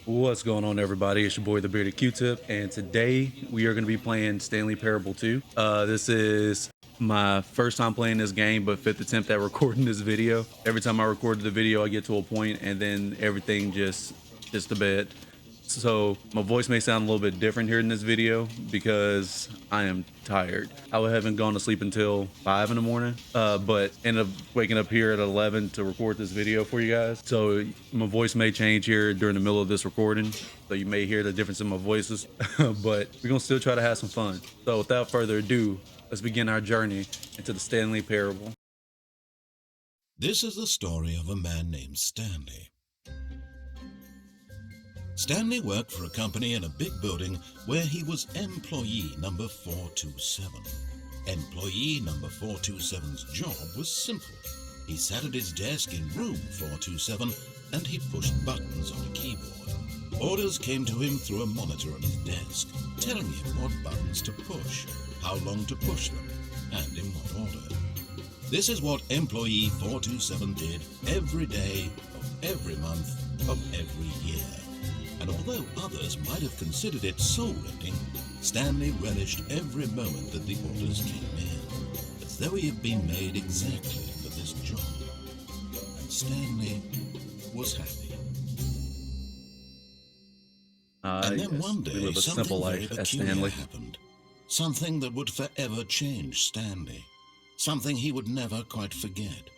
What's going on, everybody? It's your boy, the Bearded Q-Tip, and today we are going to be playing Stanley Parable 2. This is my first time playing this game, but fifth attempt at recording this video. Every time I record the video, I get to a point, and then everything just to bed. So my voice may sound a little bit different here in this video because I am tired. I haven't gone to sleep until 5 in the morning, but ended up waking up here at 11 to record this video for you guys. So my voice may change here during the middle of this recording, so you may hear the difference in my voices, but we're gonna still try to have some fun. So without further ado, let's begin our journey into the Stanley Parable. This is the story of a man named Stanley. Stanley worked for a company in a big building where he was employee number 427. Employee number 427's job was simple. He sat at his desk in room 427 and he pushed buttons on a keyboard. Orders came to him through a monitor on his desk, telling him what buttons to push, how long to push them, and in what order. This is what employee 427 did every day of every month of every year. And although others might have considered it soul-rending, Stanley relished every moment that the orders came in, as though he had been made exactly for this job. And Stanley was happy. And then one day, something very peculiar happened. Something that would forever change Stanley. Something he would never quite forget.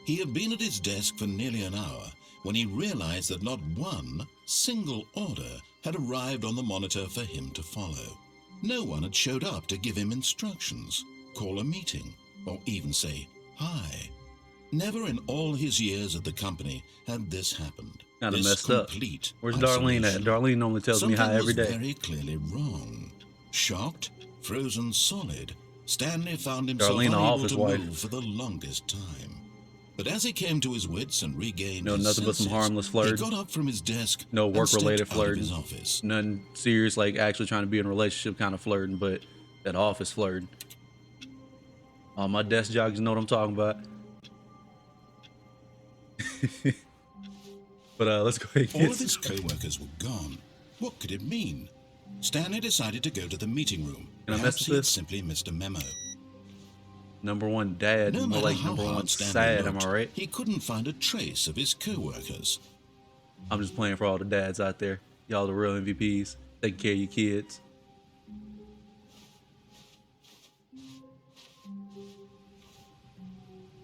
He had been at his desk for nearly an hour when he realized that not one single order had arrived on the monitor for him to follow. No one had showed up to give him instructions, call a meeting, or even say hi. Never in all his years at the company had this happened. Kinda This messed up. complete Where's Darlene at? isolation. Darlene normally tells me hi every Something day. was very clearly wrong. Shocked, frozen solid, Stanley found himself Darlene, the unable office to wife. move for the longest time. But as he came to his wits and regained No, his nothing but some senses, harmless flirting. he got up from his desk No and work-related stepped out of flirting. his office. Nothing serious, like actually trying to be in a relationship kind of flirting, but that office flirting. All my desk joggers know what I'm talking about. But let's go ahead and All get of his co-workers were gone. What could it mean? Stanley decided to go to the meeting room. Can I mess Perhaps with he had this? simply missed a memo. number one dad, No more matter like how number one hard Stanley sad, am looked, I right? he couldn't find a trace of his co-workers. I'm just playing for all the dads out there. Y'all the real MVPs. Taking care of your kids.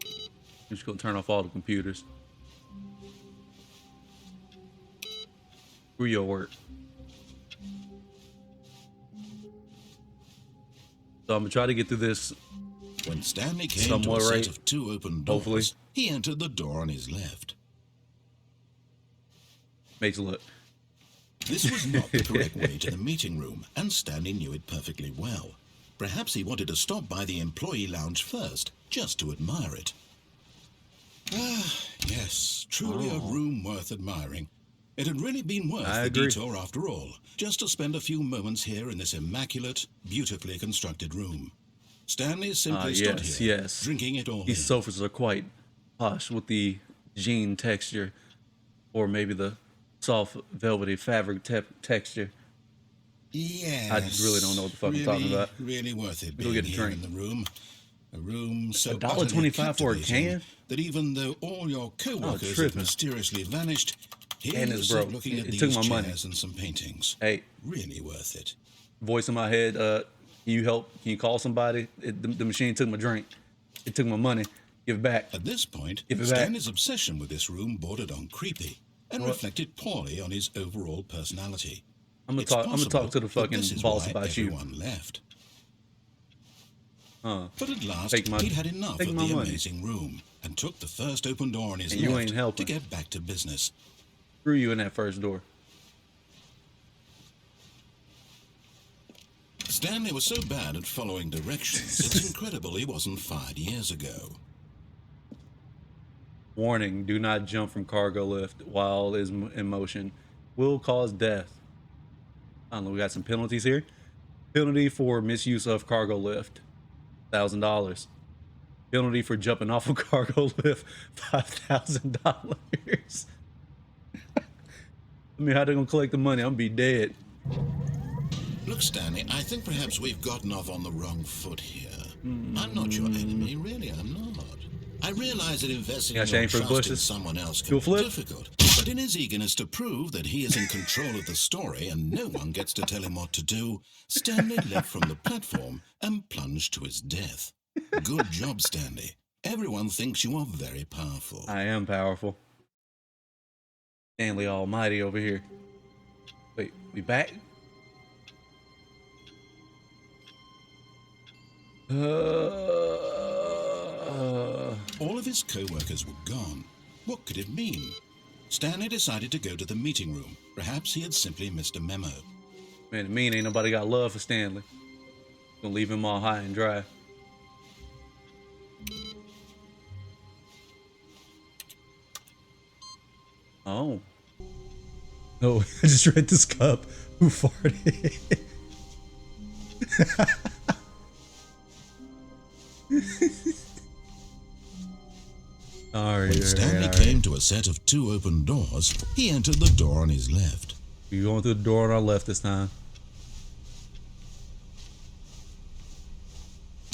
I'm just gonna turn off all the computers. Screw your work. So I'm gonna try to get through this. When Stanley came Somewhat to a right. set of two open doors, Hopefully. he entered the door on his left. Makes it look. This was not the correct way to the meeting room, and Stanley knew it perfectly well. Perhaps he wanted to stop by the employee lounge first, just to admire it. Ah, yes, truly a room worth admiring. It had really been worth I the agree. detour after all, just to spend a few moments here in this immaculate, beautifully constructed room. Stanley simply stood Yes, here, yes. drinking it all These in. sofas are quite plush with the jean texture, or maybe the soft velvety fabric texture. Yes. I just really don't know what the fuck I'm talking about. Really worth it Go being get a here drink. in the room. A room so $1.25 for a can? that even though all your co-workers have tripping. mysteriously vanished, here And you it's sit broke. looking at It these took my money. chairs and some paintings. Hey, Really worth it. voice in my head, can you help? Can you call somebody? The machine took my drink. It took my money. Give it back. At this point, Give it back. Stanley's obsession with this room bordered on creepy and What? reflected poorly on his overall personality. I'm gonna It's talk to the possible that fucking this is boss why about you. everyone left. Huh. But at last, Take my- he'd had enough take of my the money. amazing room and took the first open door on his And you left ain't helping. to get back to business. Screw you in that first door. Stanley was so bad at following directions, it's incredible he wasn't fired years ago. Warning, do not jump from cargo lift while is in motion. Will cause death. I don't know, we got some penalties here. Penalty for misuse of cargo lift, $1,000. Penalty for jumping off of cargo lift, $5,000. I mean, how they gonna collect the money? I'm gonna be dead. Look, Stanley, I think perhaps we've gotten off on the wrong foot here. I'm not your enemy, really, I'm not. I realize that investing in your trust in someone else can be difficult, but in his eagerness to prove that he is in control of the story and no one gets to tell him what to do, Stanley leapt from the platform and plunged to his death. Good job, Stanley. Everyone thinks you are very powerful. I am powerful. Stanley Almighty over here. Wait, we back? All of his co-workers were gone. What could it mean? Stanley decided to go to the meeting room. Perhaps he had simply missed a memo. Man, it mean ain't nobody got love for Stanley. Gonna leave him all high and dry. Oh. No, I just read this cup. Who farted? When Stanley came to a set of 2 open doors, he entered the door on his left. We're going through the door on our left this time.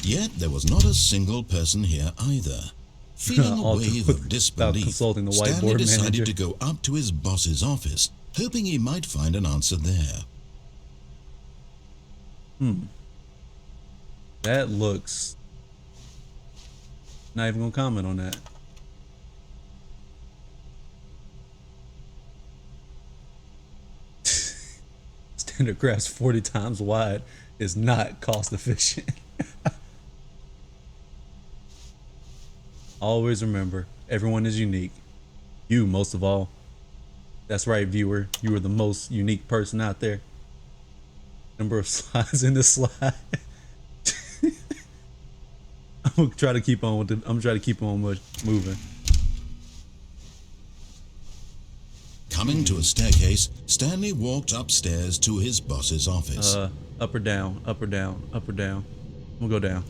Yet there was not a single person here either. Feeling a wave of disbelief, Stanley decided to go up to his boss's office, hoping he might find an answer there. That looks... Not even gonna comment on that. Standard crafts 40 times wide is not cost efficient. Always remember, everyone is unique. You most of all. That's right, viewer. You are the most unique person out there. Number of slides in this slide. I'm gonna try to keep on with it. I'm gonna try to keep on moving. Coming to a staircase, Stanley walked upstairs to his boss's office. Up or down, up or down, up or down. I'm gonna go down.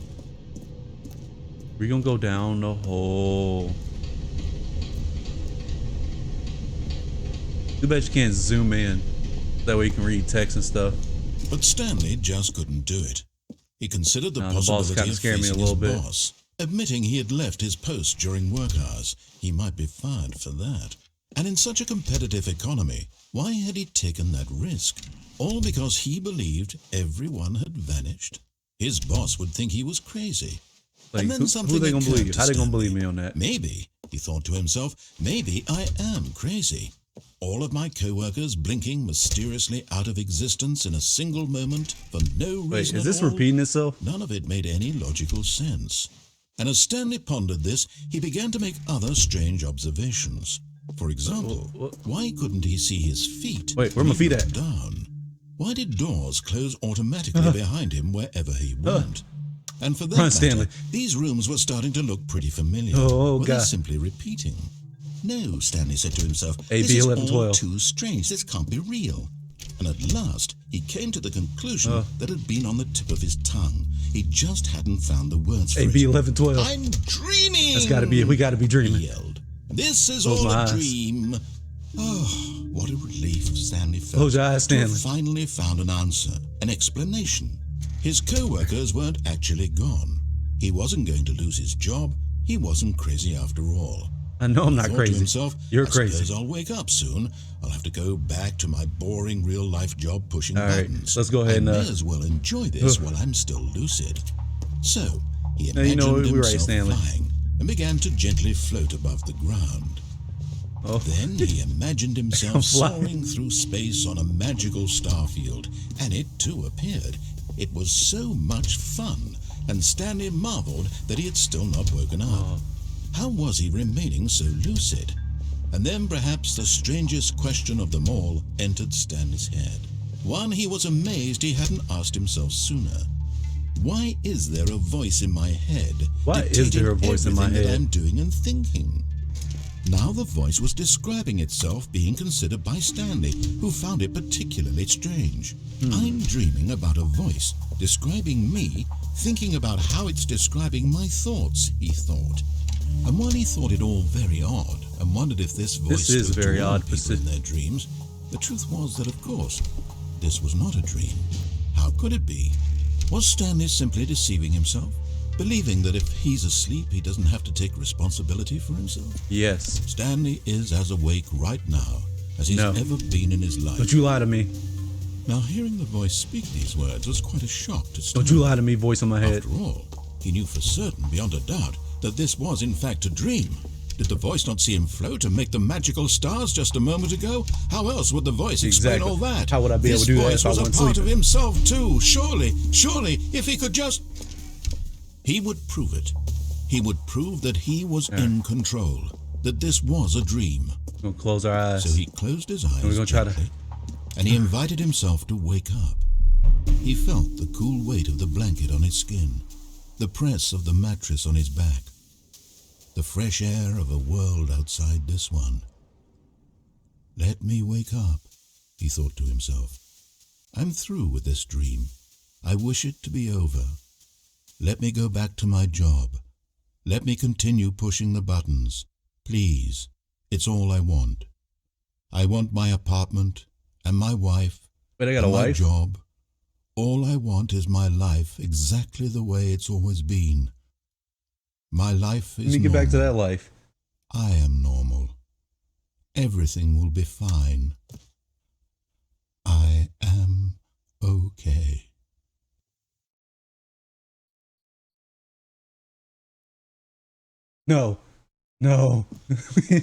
We're gonna go down the hole. Too bad you can't zoom in. That way you can read text and stuff. But Stanley just couldn't do it. He considered the possibility of facing his boss, admitting he had left his post during work hours. He might be fired for that. And in such a competitive economy, why had he taken that risk? All because he believed everyone had vanished? His boss would think he was crazy. Like, and then who they gonna believe? How they gonna believe me on that? Maybe, he thought to himself, maybe I am crazy. All of my co-workers blinking mysteriously out of existence in a single moment for no reason. Wait, is this repeating itself? None of it made any logical sense. And as Stanley pondered this, he began to make other strange observations. For example, why couldn't he see his feet? Wait, where are my feet at? Down. Why did doors close automatically behind him wherever he went? And for that matter, these rooms were starting to look pretty familiar. Were they simply repeating? No, Stanley said to himself, this is all too strange. This can't be real. And at last, he came to the conclusion that had been on the tip of his tongue. He just hadn't found the words for it. AB 1112. I'm dreaming! That's gotta be it. We gotta be dreaming. He yelled. This is all a dream. Oh, what a relief Stanley felt. Close your eyes, Stanley. To have finally found an answer, an explanation. His co-workers weren't actually gone. He wasn't going to lose his job. He wasn't crazy after all. I know I'm not crazy. To himself, You're crazy. crazy. I'll wake up soon. I'll have to go back to my boring real-life job pushing buttons. Let's go ahead and I may as well enjoy this while I'm still lucid. So he imagined himself flying and began to gently float above the ground. Then he imagined himself soaring through space on a magical starfield, and it too appeared. It was so much fun, and Stanley marveled that he had still not woken up. How was he remaining so lucid? And then perhaps the strangest question of them all entered Stanley's head. One he was amazed he hadn't asked himself sooner. Why is there a voice in my head dictating everything that I'm doing and thinking? Now the voice was describing itself being considered by Stanley, who found it particularly strange. I'm dreaming about a voice describing me, thinking about how it's describing my thoughts, he thought. And while he thought it all very odd and wondered if this voice is very odd people in their dreams, The truth was that, of course, this was not a dream. How could it be? Was Stanley simply deceiving himself? Believing that if he's asleep, he doesn't have to take responsibility for himself? Yes. Stanley is as awake right now as he's ever been in his life. Don't you lie to me. Now, hearing the voice speak these words was quite a shock to Stanley. Don't you lie to me, voice in my head. After all, he knew for certain, beyond a doubt, that this was in fact a dream. Did the voice not see him float and make the magical stars just a moment ago? How else would the voice explain all that? How would I be able to do that if I wasn't This voice was a part sleeping? of himself too. Surely, if he could just... He would prove it. He would prove that he was in control, that this was a dream. We're gonna close our eyes. So he closed his eyes and we're gonna try to... and he invited himself to wake up. He felt the cool weight of the blanket on his skin, the press of the mattress on his back, the fresh air of a world outside this one. Let me wake up, he thought to himself. I'm through with this dream. I wish it to be over. Let me go back to my job. Let me continue pushing the buttons. Please, it's all I want. I want my apartment and my wife. But I got a my wife. Job. All I want is my life exactly the way it's always been. My life is Let me get back to that life. I am normal. Everything will be fine. I am okay. No.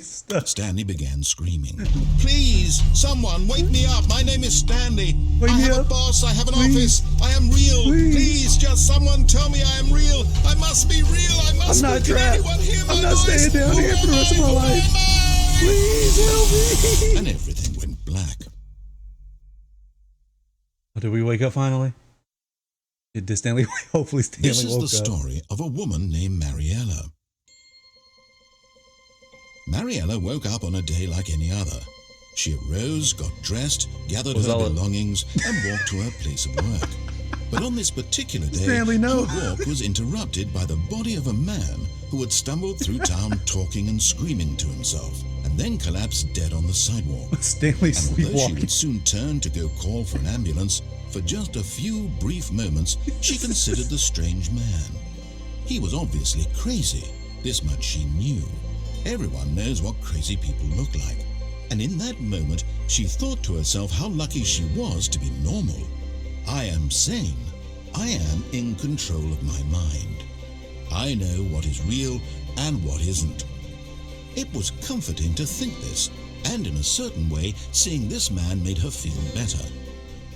Stop. Stanley began screaming. Please, someone, wake me up. My name is Stanley. Wake I me have up. a boss. I have an Please. office. I am real. Please. Just someone tell me I am real. I must be real. I must I'm not be. Can trapped. anyone hear my I'm not voice? staying down Who here for the am rest of I? my Who life. am I? Please help me. And everything went black. Oh, did we wake up finally? Did Stanley? Hopefully Stanley This is woke the up. story of a woman named Mariella. Mariella woke up on a day like any other. She arose, got dressed, gathered her belongings, and walked to her place of work. But on this particular day, Stanley, no. her walk was interrupted by the body of a man who had stumbled through town talking and screaming to himself, and then collapsed dead on the sidewalk. Stanley And although she sleepwalking. would soon turn to go call for an ambulance, for just a few brief moments, she considered the strange man. He was obviously crazy. This much she knew. Everyone knows what crazy people look like. And in that moment, she thought to herself how lucky she was to be normal. I am sane. I am in control of my mind. I know what is real and what isn't. It was comforting to think this, and in a certain way, seeing this man made her feel better.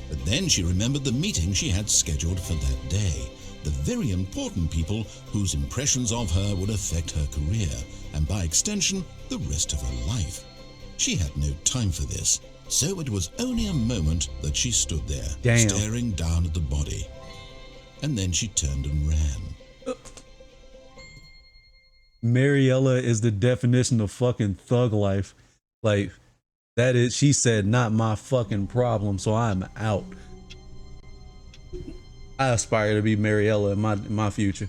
But then she remembered the meeting she had scheduled for that day, the very important people whose impressions of her would affect her career, and by extension, the rest of her life. She had no time for this, so it was only a moment that she stood there, staring down at the body. And then she turned and ran. Mariella is the definition of fucking thug life. Like, that is, she said, not my fucking problem, so I'm out. I aspire to be Mariella in my future.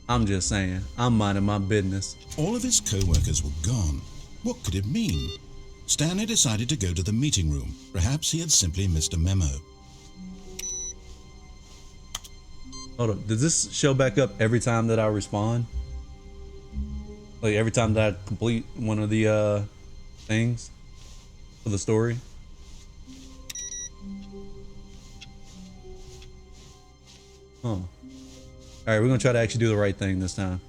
I'm just saying, I'm minding my business. All of his co-workers were gone. What could it mean? Stanley decided to go to the meeting room. Perhaps he had simply missed a memo. Hold up, does this show back up every time that I respond? Like every time that I complete one of the things for the story? Huh. Alright, we're gonna try to actually do the right thing this time.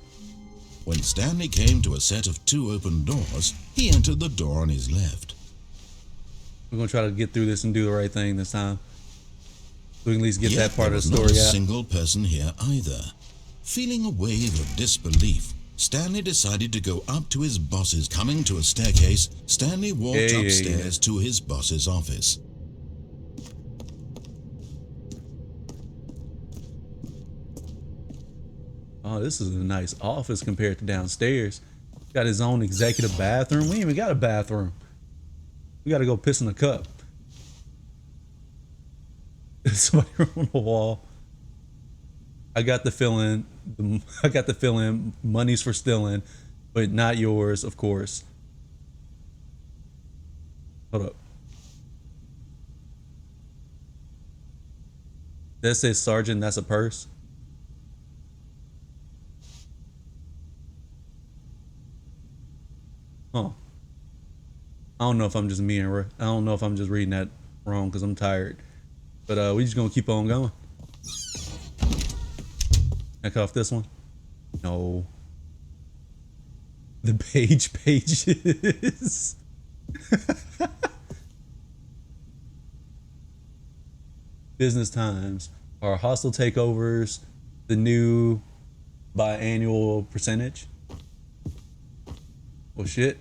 When Stanley came to a set of 2 open doors, he entered the door on his left. We're gonna try to get through this and do the right thing this time. So we can at least get Yet that part there of the was story not a out. single person here either. Feeling a wave of disbelief, Stanley decided to go up to his boss's. Coming to a staircase, Stanley walked upstairs to his boss's office. Oh, this is a nice office compared to downstairs. Got his own executive bathroom. We ain't even got a bathroom. We gotta go piss in a cup. There's somebody on the wall. I got the feeling. Money's for stealing, but not yours, of course. Hold up. That says sergeant, that's a purse. Huh. I don't know if I'm just I don't know if I'm just reading that wrong because I'm tired. But we just gonna keep on going. Can I cut off this one? No. The pages. Business times. Are hostile takeovers the new biannual percentage? Well, shit.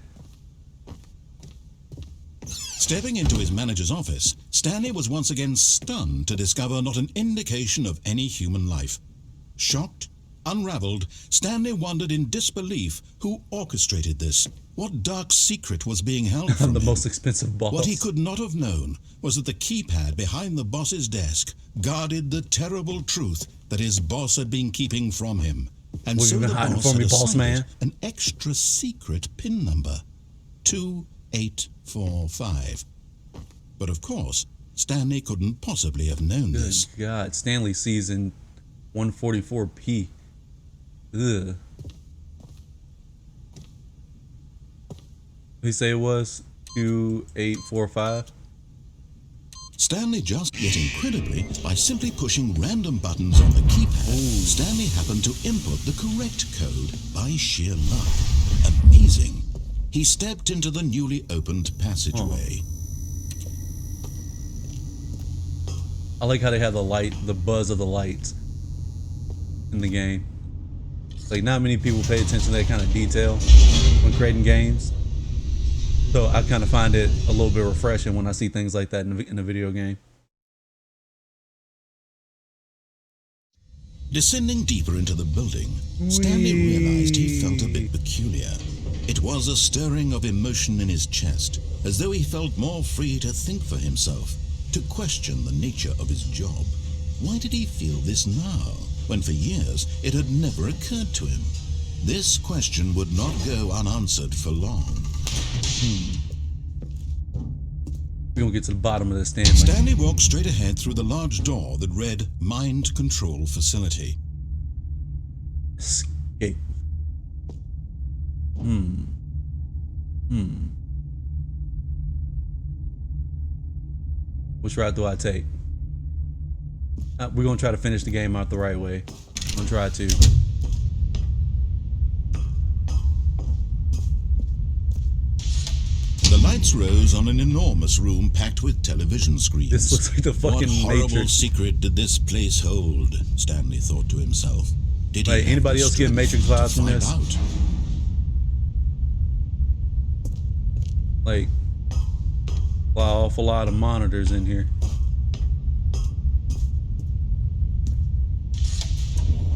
Stepping into his manager's office, Stanley was once again stunned to discover not an indication of any human life. Shocked, unraveled, Stanley wondered in disbelief who orchestrated this. What dark secret was being held from I'm the him? most expensive boss. What he could not have known was that the keypad behind the boss's desk guarded the terrible truth that his boss had been keeping from him. And What so you been the hiding boss from had me, boss assigned man? it an extra secret PIN number, 2845. But of course, Stanley couldn't possibly have known Good this. God, Stanley season 144p. Ugh. Who say it was 2845? Stanley just, yet incredibly, by simply pushing random buttons on the keypad, Stanley happened to input the correct code by sheer luck. Amazing. He stepped into the newly opened passageway. I like how they have the buzz of the lights in the game. Like, not many people pay attention to that kind of detail when creating games. So I kind of find it a little bit refreshing when I see things like that in a video game. Descending deeper into the building, Stanley realized he felt a bit peculiar. It was a stirring of emotion in his chest, as though he felt more free to think for himself, to question the nature of his job. Why did he feel this now, when for years it had never occurred to him? This question would not go unanswered for long. We're gonna get to the bottom of this, Stanley. Stanley walked straight ahead through the large door that read Mind Control Facility. Escape. Which route do I take? We're gonna try to finish the game out the right way. I'm gonna try to. The lights rose on an enormous room packed with television screens. This looks like the fucking What horrible Matrix. secret did this place hold? Stanley thought to himself. Did he Like, have anybody the else getting strength Matrix to vibes from find this? out? Like, an awful lot of monitors in here.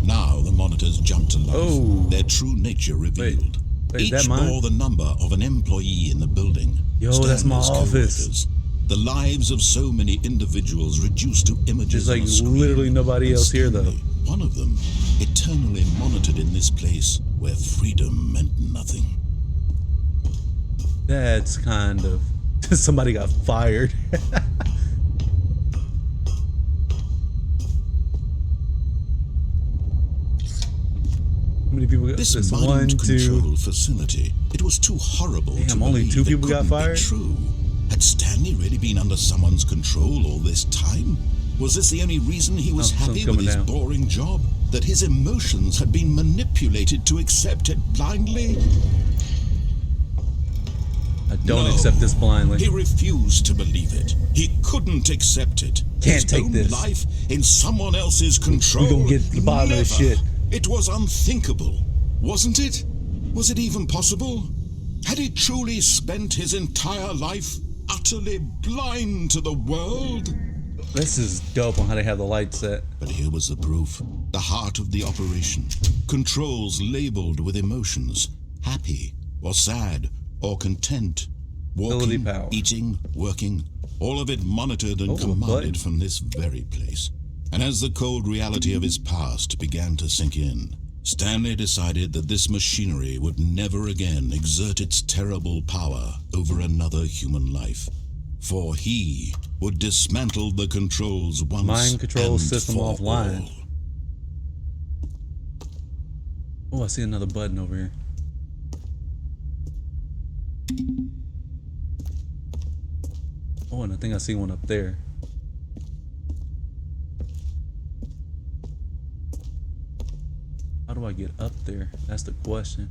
Now the monitors jumped to life. Oh. Their true nature revealed. Wait, is that Each mine? bore the number of an employee in the building. Yo, that's my Stanley's office. coworkers. The lives of so many individuals reduced to images There's like on a screen. literally nobody And else here though. Stanley, one of them, eternally monitored in this place where freedom meant nothing. That's kind of somebody got fired. How many people got This one, mind two? control facility, it was too horrible to Damn, only believe 2 it people got couldn't be fired? True. Had Stanley really been under someone's control all this time? Was this the only reason he was Oh, sun's happy with coming his down. boring job? That his emotions had been manipulated to accept it blindly? I don't No. accept this blindly. He refused to believe it. He couldn't accept it. Can't His take own this. life in someone else's control. gonna get to the bottom of this Never. shit. It was unthinkable, wasn't it? Was it even possible? Had he truly spent his entire life utterly blind to the world? This is dope on how they have the lights set. But here was the proof. The heart of the operation. Controls labeled with emotions. Happy, or sad, or content. Ability Walking, power. eating, working. All of it monitored and Oh, a button. commanded from this very place. And as the cold reality of his past began to sink in, Stanley decided that this machinery would never again exert its terrible power over another human life. for he would dismantle the controls once Mind control and system for offline. all. Oh, I see another button over here. Oh, and I think I see one up there. How do I get up there? That's the question.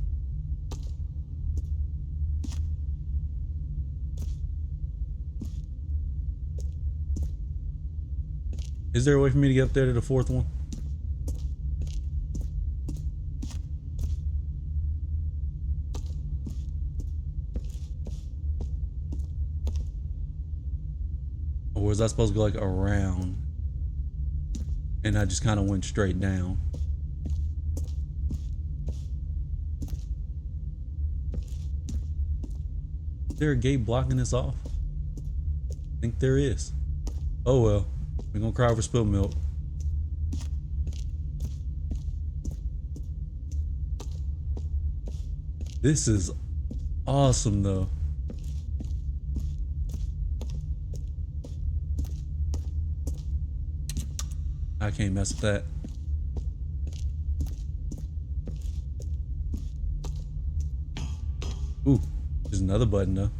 Is there a way for me to get up there to the fourth one? Or was I supposed to go like around? And I just kind of went straight down. Is there a gate blocking this off? I think there is. Oh well, we're gonna cry over spilled milk. This is awesome though. I can't mess with that. Ooh, there's another button though.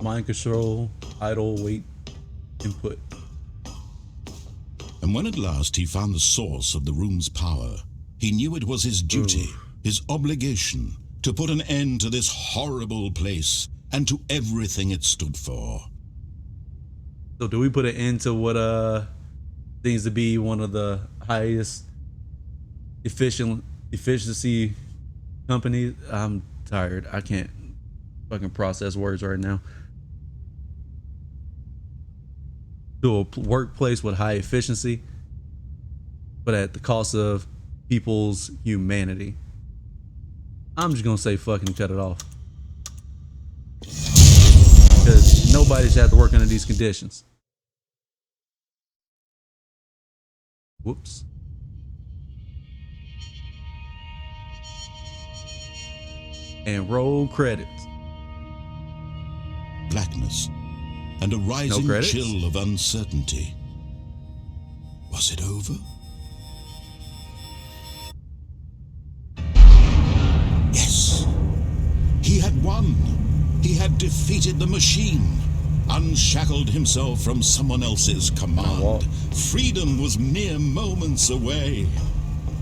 Mind control, idle, wait, input. And when at last he found the source of the room's power, he knew it was his duty, his obligation, to put an end to this horrible place and to everything it stood for. So do we put an end to what seems to be one of the highest efficiency companies? I'm tired. I can't fucking process words right now. To a workplace with high efficiency, but at the cost of people's humanity. I'm just gonna say fucking cut it off. Because nobody should have to work under these conditions. Whoops. And roll credits. Blackness and a rising chill of uncertainty. Was it over? Yes. He had won. He had defeated the machine, unshackled himself from someone else's command. Freedom was mere moments away.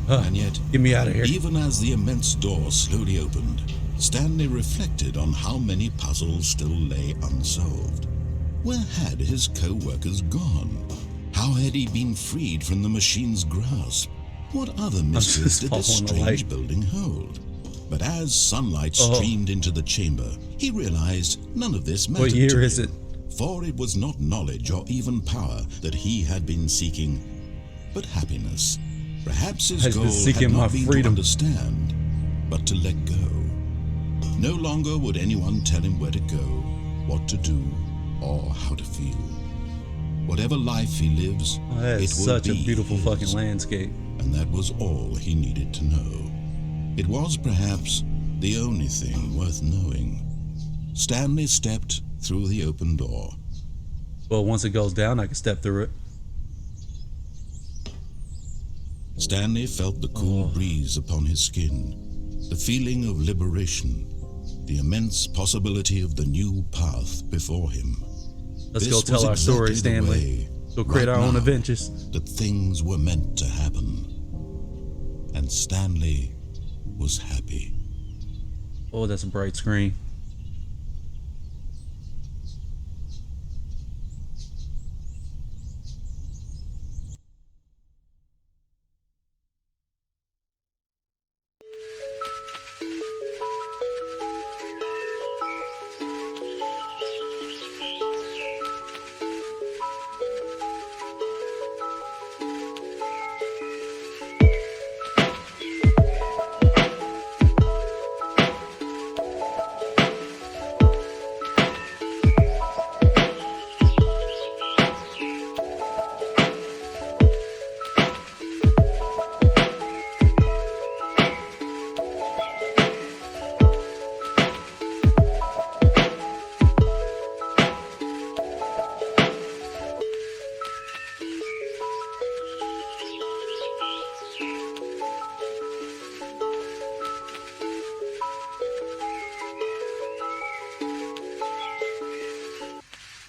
And yet, get me out of here. Even as the immense door slowly opened, Stanley reflected on how many puzzles still lay unsolved. Where had his co-workers gone? How had he been freed from the machine's grasp? What other mysteries did this strange building hold? But as sunlight streamed into the chamber, he realized none of this mattered to him. What year is it? For it was not knowledge or even power that he had been seeking, but happiness. Perhaps his goal had not been to understand, but to let go. No longer would anyone tell him where to go, what to do, or how to feel. Whatever life he lives, it is such a beautiful fucking landscape. And that was all he needed to know. It was perhaps the only thing worth knowing. Stanley stepped through the open door. Well, once it goes down, I can step through it. Stanley felt the cool breeze upon his skin, the feeling of liberation, the immense possibility of the new path before him. Let's go tell our story, Stanley. Go create our own adventures. That things were meant to happen. And Stanley was happy. Oh, that's a bright screen.